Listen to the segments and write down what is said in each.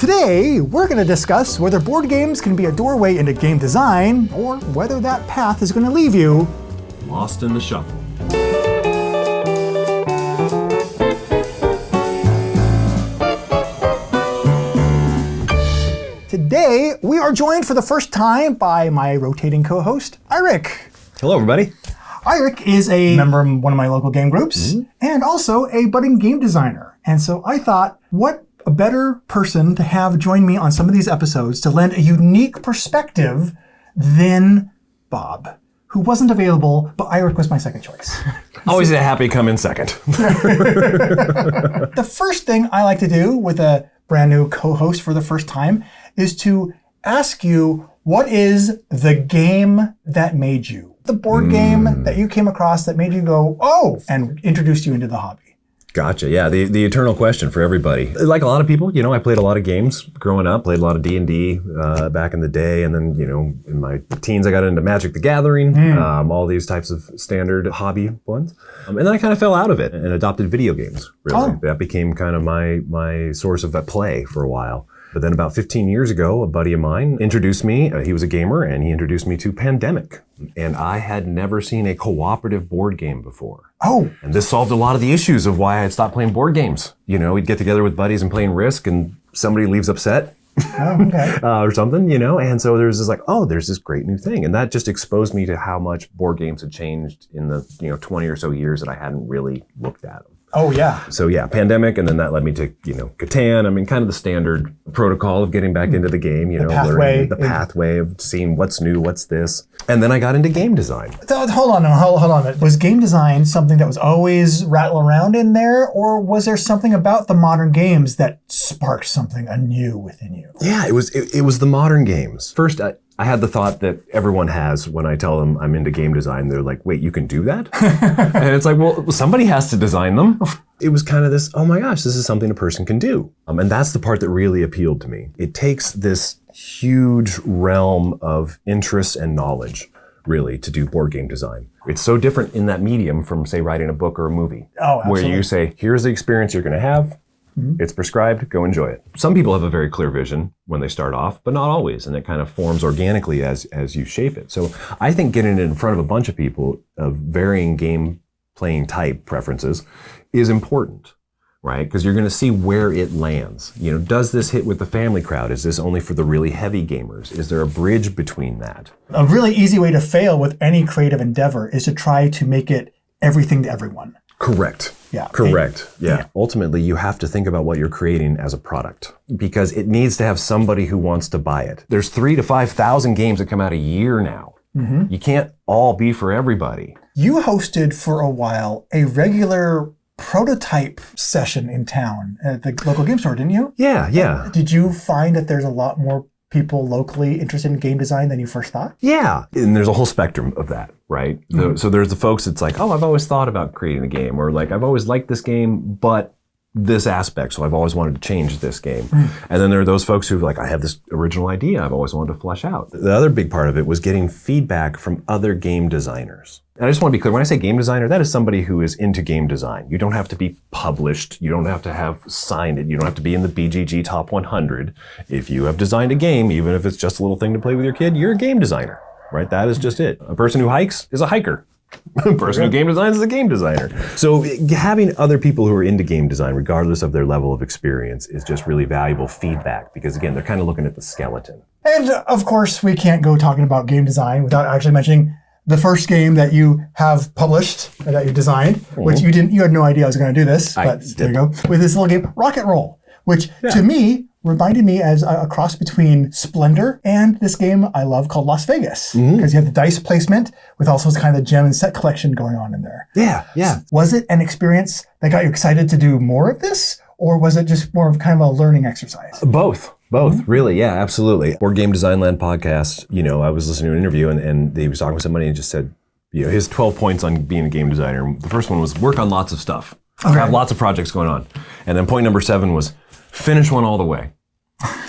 Today, we're going to discuss whether board games can be a doorway into game design, or whether that path is going to leave you lost in the shuffle. Today, we are joined for the first time by my rotating co-host, Irik. Hello, everybody. Irik is a member of one of my local game groups, and also a budding game designer. And so I thought, what a better person to have join me on some of these episodes to lend a unique perspective than Bob, who wasn't available, but Irik was my second choice. Always a happy come in second. The first thing I like to do with a brand new co-host for the first time is to ask you, what is the game that made you? The board game that you came across that made you go, oh, and introduced you into the hobby. Gotcha. Yeah, the eternal question for everybody. Like a lot of people, I played a lot of games growing up, played a lot of D&D back in the day. And then, in my teens, I got into Magic the Gathering, all these types of standard hobby ones. And then I kind of fell out of it and adopted video games, really. Oh. That became kind of my source of play for a while. But then about 15 years ago, a buddy of mine introduced me, he was a gamer, and he introduced me to Pandemic. And I had never seen a cooperative board game before. Oh. And this solved a lot of the issues of why I had stopped playing board games. We'd get together with buddies and playing Risk, and somebody leaves upset. Oh, okay. Or something, and so there's this there's this great new thing. And that just exposed me to how much board games had changed in the, 20 or so years that I hadn't really looked at them. Oh, yeah. So yeah, Pandemic, and then that led me to, Catan. Kind of the standard protocol of getting back into the game, learning the pathway of seeing what's new, what's this. And then I got into game design. Hold on. Was game design something that was always rattling around in there, or was there something about the modern games that sparked something anew within you? Yeah, it was the modern games. First, I had the thought that everyone has when I tell them I'm into game design. They're like, wait, you can do that? And it's like, well, somebody has to design them. It was kind of this, oh my gosh, this is something a person can do. And that's the part that really appealed to me. It takes this huge realm of interest and knowledge, really, to do board game design. It's so different in that medium from, say, writing a book or a movie. Oh, absolutely. Where you say, here's the experience you're going to have. It's prescribed, go enjoy it. Some people have a very clear vision when they start off, but not always, and it kind of forms organically as you shape it. So I think getting it in front of a bunch of people of varying game playing type preferences is important, right? Because you're going to see where it lands. Does this hit with the family crowd? Is this only for the really heavy gamers? Is there a bridge between that? A really easy way to fail with any creative endeavor is to try to make it everything to everyone. Correct. Yeah. Correct. Yeah. Ultimately, you have to think about what you're creating as a product because it needs to have somebody who wants to buy it. There's 3,000 to 5,000 games that come out a year now. You can't all be for everybody. You hosted for a while a regular prototype session in town at the local game store, didn't you? Yeah. Did you find that there's a lot more people locally interested in game design than you first thought? Yeah, and there's a whole spectrum of that, right? So there's the folks that's like, oh, I've always thought about creating a game, or like, I've always liked this game, but this aspect, so I've always wanted to change this game. And then there are those folks who like, I have this original idea I've always wanted to flesh out. The other big part of it was getting feedback from other game designers. And I just want to be clear, when I say game designer, that is somebody who is into game design. You don't have to be published. You don't have to have signed it. You don't have to be in the BGG Top 100. If you have designed a game, even if it's just a little thing to play with your kid, you're a game designer, right? That is just it. A person who hikes is a hiker. A person who game designs is a game designer. So having other people who are into game design, regardless of their level of experience, is just really valuable feedback because, again, they're kind of looking at the skeleton. And, of course, we can't go talking about game design without actually mentioning the first game that you have published, that you designed, which you had no idea I was going to do this, but there you go, with this little game, Rocket Roll, which to me reminded me as a cross between Splendor and this game I love called Las Vegas, because you have the dice placement with also kind of the gem and set collection going on in there. Yeah. Was it an experience that got you excited to do more of this, or was it just more of kind of a learning exercise? Both, really. Yeah, absolutely. Board Game Design Land podcast, I was listening to an interview and they was talking with somebody and just said, his 12 points on being a game designer. The first one was work on lots of stuff. Okay. Have lots of projects going on. And then point number 7 was finish one all the way.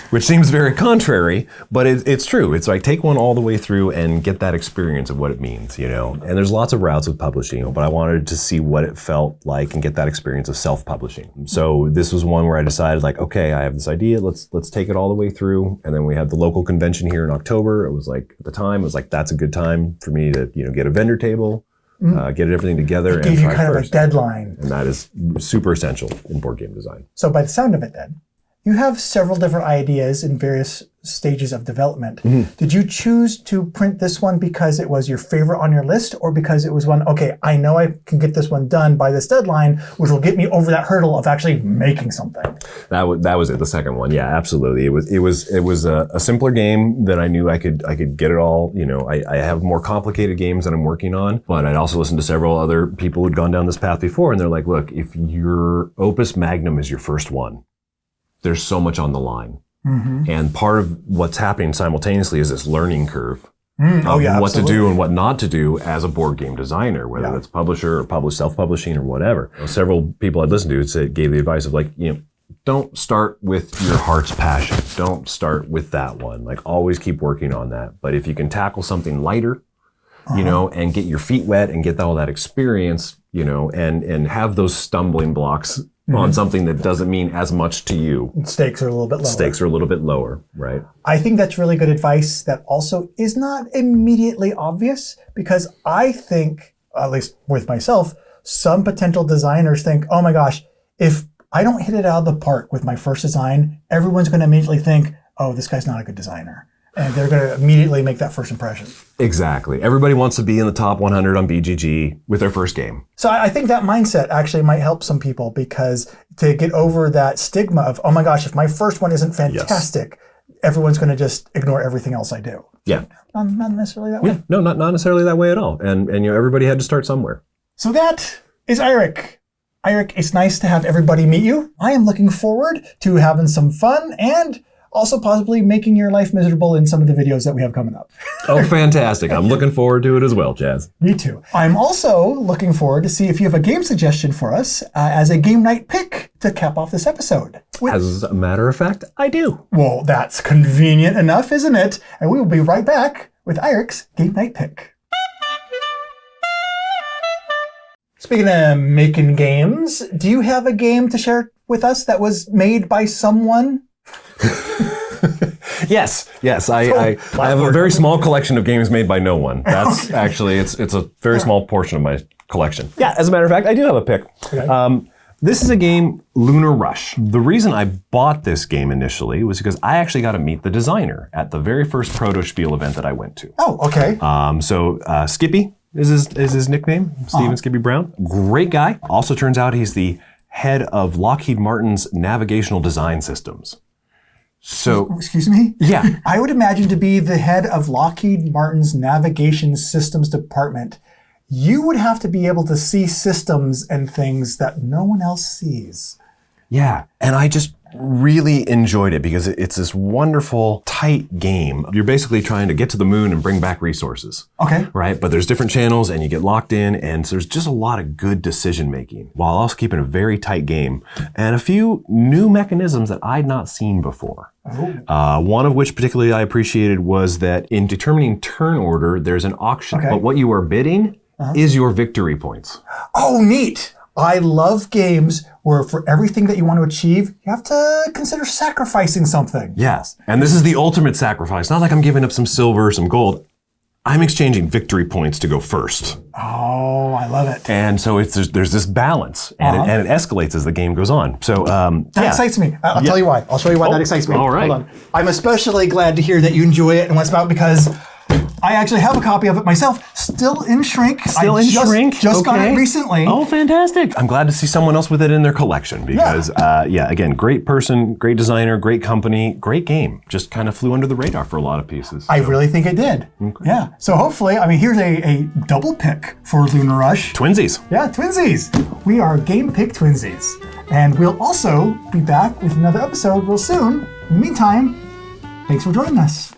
which seems very contrary, but it's true. It's like take one all the way through and get that experience of what it means, you know. And there's lots of routes with publishing, but I wanted to see what it felt like and get that experience of self-publishing. So this was one where I decided, like, okay, I have this idea. Let's take it all the way through. And then we had the local convention here in October. It was like, at the time, it was like, that's a good time for me to, you know, get a vendor table, get everything together. It gave you kind of a deadline. And that is super essential in board game design. So by the sound of it then, you have several different ideas in various stages of development. Did you choose to print this one because it was your favorite on your list, or because it was one, okay, I know I can get this one done by this deadline, which will get me over that hurdle of actually making something? That was it, the second one. Yeah, absolutely. It was a simpler game that I knew I could get it all. You know, I have more complicated games that I'm working on, but I'd also listened to several other people who'd gone down this path before, and they're like, look, if your opus magnum is your first one, there's so much on the line. And part of what's happening simultaneously is this learning curve of what to do and what not to do as a board game designer, whether that's publisher or self-publishing or whatever. Several people I'd listened to gave the advice of, like, you know, don't start with your heart's passion. Don't start with that one. Like, always keep working on that. But if you can tackle something lighter, you know, and get your feet wet and get all that experience, you know, and have those stumbling blocks on something that doesn't mean as much to you. Stakes are a little bit lower. Stakes are a little bit lower, right? I think that's really good advice that also is not immediately obvious, because I think, at least with myself, some potential designers think, oh my gosh, if I don't hit it out of the park with my first design, everyone's going to immediately think, oh, this guy's not a good designer. And they're going to immediately make that first impression. Exactly. Everybody wants to be in the top 100 on BGG with their first game. So I think that mindset actually might help some people, because to get over that stigma of, oh my gosh, if my first one isn't fantastic, everyone's going to just ignore everything else I do. Yeah. Not necessarily that way. Yeah. No, not necessarily that way at all. And you know, everybody had to start somewhere. So that is Irik. Irik, it's nice to have everybody meet you. I am looking forward to having some fun and also possibly making your life miserable in some of the videos that we have coming up. Oh, fantastic. I'm looking forward to it as well, Chaz. Me too. I'm also looking forward to see if you have a game suggestion for us as a game night pick to cap off this episode. As a matter of fact, I do. Well, that's convenient enough, isn't it? And we will be right back with Irik's game night pick. Speaking of making games, do you have a game to share with us that was made by someone? Yes. I have a very small collection of games made by no one. That's actually, it's a very small portion of my collection. Yeah, as a matter of fact, I do have a pick. Okay. This is a game, Lunar Rush. The reason I bought this game initially was because I actually got to meet the designer at the very first Proto Spiel event that I went to. Oh, okay. So Skippy is his nickname, Stephen Skippy Brown. Great guy. Also turns out he's the head of Lockheed Martin's navigational design systems. So, excuse me? Yeah. I would imagine to be the head of Lockheed Martin's navigation systems department, you would have to be able to see systems and things that no one else sees. Yeah. And I just really enjoyed it because it's this wonderful, tight game. You're basically trying to get to the moon and bring back resources. Okay. Right? But there's different channels and you get locked in, and so there's just a lot of good decision making while also keeping a very tight game and a few new mechanisms that I'd not seen before. One of which particularly I appreciated was that in determining turn order, there's an auction, but what you are bidding is your victory points. Oh, neat. I love games where for everything that you want to achieve, you have to consider sacrificing something. Yes. And this is the ultimate sacrifice. Not like I'm giving up some silver or some gold. I'm exchanging victory points to go first. Oh, I love it. And so there's this balance, and it escalates as the game goes on. So that excites me. I'll tell you why. I'll show you why that excites me. All right. Hold on. I'm especially glad to hear that you enjoy it and what it's about, because I actually have a copy of it myself, still in shrink. Just got it recently. Oh, fantastic. I'm glad to see someone else with it in their collection because, again, great person, great designer, great company, great game. Just kind of flew under the radar for a lot of pieces. I really think it did. Okay. Yeah. So hopefully, I mean, here's a double pick for Lunar Rush. Twinsies. Yeah, twinsies. We are Game Pick Twinsies. And we'll also be back with another episode real soon. In the meantime, thanks for joining us.